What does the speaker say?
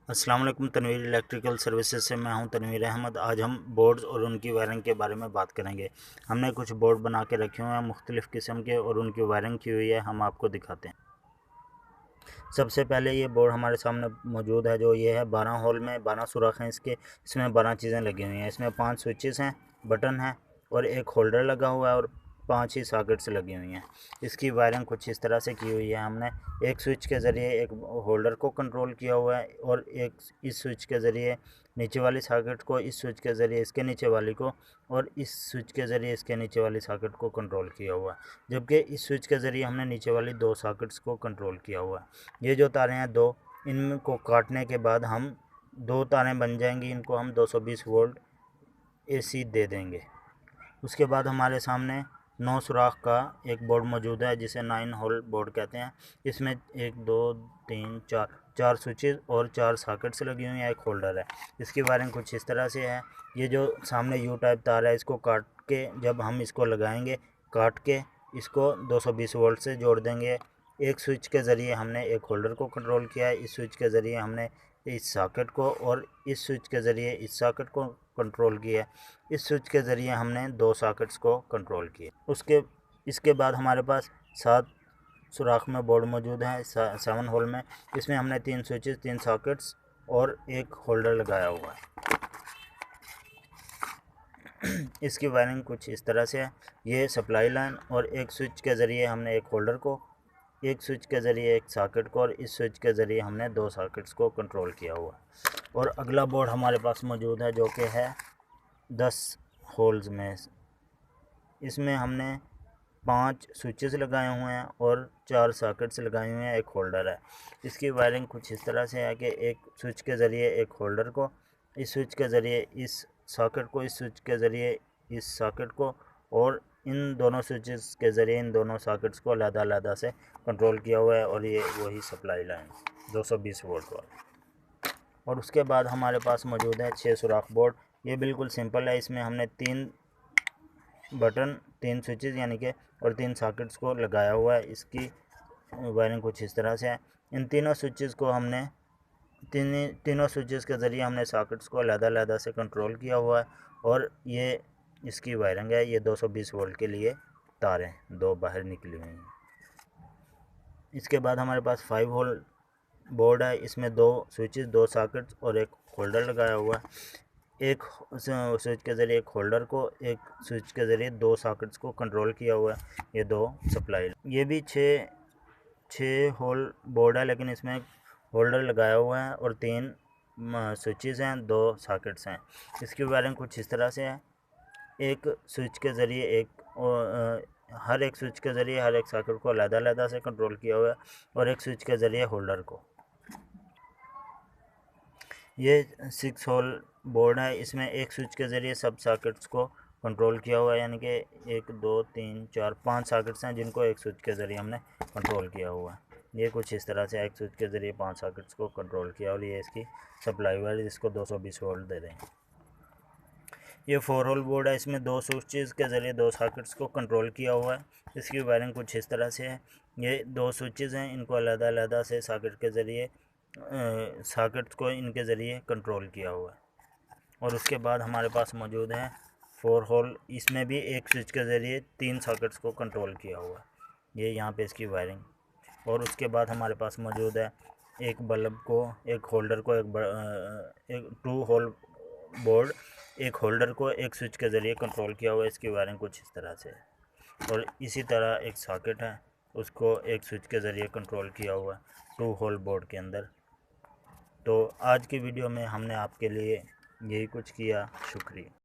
अस्सलाम वालेकुम। Tanveer electrical services से मैं हूं तनवीर अहमद। आज हम बोर्ड्स और उनकी वायरिंग के बारे में बात करेंगे। हमने कुछ बोर्ड बना के रखे हुए हैं मुख्तलिफ़ किस्म के और उनकी वायरिंग की हुई है, हम आपको दिखाते हैं। सबसे पहले ये बोर्ड हमारे सामने मौजूद है, जो ये है 12 होल में 12 सुराख हैं इसके। इसमें 12 चीज़ें लगी हुई हैं। इसमें 5 स्विचेस हैं, बटन है और एक होल्डर लगा हुआ है और 5 ही सॉकेट्स लगी हुई हैं। इसकी वायरिंग कुछ इस तरह से की हुई है। हमने एक स्विच के ज़रिए एक होल्डर को कंट्रोल किया हुआ है और एक इस स्विच के ज़रिए नीचे वाली सॉकेट को, इस स्विच के ज़रिए इसके नीचे वाली को और इस स्विच के ज़रिए इसके नीचे वाली सॉकेट को कंट्रोल किया हुआ है। जबकि इस स्विच के ज़रिए हमने नीचे वाली 2 सॉकेट्स को कंट्रोल किया हुआ है। ये जो तारें हैं दो, इनको काटने के बाद हम 2 तारें बन जाएंगी। इनको हम 220 वोल्ट AC दे देंगे। उसके बाद हमारे सामने 9 सुराख का एक बोर्ड मौजूद है जिसे 9 होल बोर्ड कहते हैं। इसमें 1 2 3 4 स्विचेस और 4 सॉकेट्स लगी हुई हैं, एक होल्डर है। इसकी वायरिंग कुछ इस तरह से है। ये जो सामने यू टाइप तार है, इसको काट के जब हम इसको लगाएंगे, काट के इसको 220 वोल्ट से जोड़ देंगे। एक स्विच के ज़रिए हमने एक होल्डर को कंट्रोल किया है, इस स्विच के ज़रिए हमने इस सॉकेट को और इस स्विच के ज़रिए इस सॉकेट को कंट्रोल किया है। इस स्विच के ज़रिए हमने 2 सॉकेट्स को कंट्रोल किया। इसके बाद हमारे पास 7 सुराख में बोर्ड मौजूद है 7 होल में। इसमें हमने 3 स्विचेस, 3 सॉकेट्स और एक होल्डर लगाया हुआ है। इसकी वायरिंग कुछ इस तरह से है। ये सप्लाई लाइन और एक स्विच के ज़रिए हमने एक होल्डर को, एक स्विच के ज़रिए एक सॉकेट को और इस स्विच के ज़रिए हमने 2 सॉकेट्स को कंट्रोल किया हुआ। और अगला बोर्ड हमारे पास मौजूद है जो कि है 10 होल्स में। इसमें हमने 5 स्विचेस लगाए हुए हैं और 4 सॉकेट्स लगाए हुए हैं, एक होल्डर है। इसकी वायरिंग कुछ इस तरह से है कि एक स्विच के ज़रिए एक होल्डर को, इस स्विच के ज़रिए इस सॉकेट को, इस स्विच के ज़रिए इस सॉकेट को और इन दोनों स्विचेस के ज़रिए इन दोनों सॉकेट्स को अलग-अलग से कंट्रोल किया हुआ है। और ये वही सप्लाई लाइन 220 वोल्ट वाला। और उसके बाद हमारे पास मौजूद है 6 सुराख बोर्ड। ये बिल्कुल सिंपल है। इसमें हमने 3 बटन, 3 स्विचेस यानी कि और 3 सॉकेट्स को लगाया हुआ है। इसकी वायरिंग कुछ इस तरह से है। इन तीनों स्विचेस को हमने तीनों स्विचेस के ज़रिए हमने सॉकेट्स को अलग-अलग से कंट्रोल किया हुआ है। और ये इसकी वायरिंग है। ये 220 वोल्ट के लिए तारें 2 बाहर निकली हुई हैं। इसके बाद हमारे पास 5 होल बोर्ड है। इसमें 2 स्विचेस, 2 सॉकेट्स और एक होल्डर लगाया हुआ है। एक स्विच के ज़रिए एक होल्डर को, एक स्विच के ज़रिए 2 सॉकेट्स को कंट्रोल किया हुआ है। ये 2 सप्लाई। ये भी 6 होल बोर्ड है, लेकिन इसमें होल्डर लगाया हुआ है और 3 स्विचेस हैं, 2 सॉकेट्स हैं। इसकी वायरिंग कुछ इस तरह से है। एक स्विच के ज़रिए हर एक स्विच के ज़रिए हर एक सॉकेट को अलग-अलग से कंट्रोल किया हुआ है और एक स्विच के ज़रिए होल्डर को। ये 6 होल बोर्ड है। इसमें एक स्विच के ज़रिए सब सॉकेट्स को कंट्रोल किया हुआ है, यानी कि 1 2 3 4 5 सॉकेट्स हैं जिनको एक स्विच के ज़रिए हमने कंट्रोल किया हुआ है। ये कुछ इस तरह से एक स्विच के ज़रिए 5 सॉकेट्स को कंट्रोल किया और ये इसकी सप्लाई वायर, जिसको 220 वोल्ट दे देंगे। ये 4 होल बोर्ड है। इसमें 2 स्विचेस के ज़रिए 2 सॉकेट्स को कंट्रोल किया हुआ है। इसकी वायरिंग कुछ इस तरह से है। ये 2 स्विचेस हैं, इनको अलग-अलग से सॉकेट के ज़रिए सॉकेट्स को इनके ज़रिए कंट्रोल किया हुआ है। और उसके बाद हमारे पास मौजूद है 4 होल। इसमें भी एक स्विच के ज़रिए 3 सॉकेट्स को कंट्रोल किया हुआ है। ये यहाँ पे इसकी वायरिंग। और उसके बाद हमारे पास मौजूद है एक बल्ब को, एक होल्डर को, एक 2 होल बोर्ड, एक होल्डर को एक स्विच के ज़रिए कंट्रोल किया हुआ है। इसकी वायरिंग कुछ इस तरह से है। और इसी तरह एक सॉकेट है, उसको एक स्विच के ज़रिए कंट्रोल किया हुआ है 2 होल बोर्ड के अंदर। तो आज की वीडियो में हमने आपके लिए यही कुछ किया। शुक्रिया।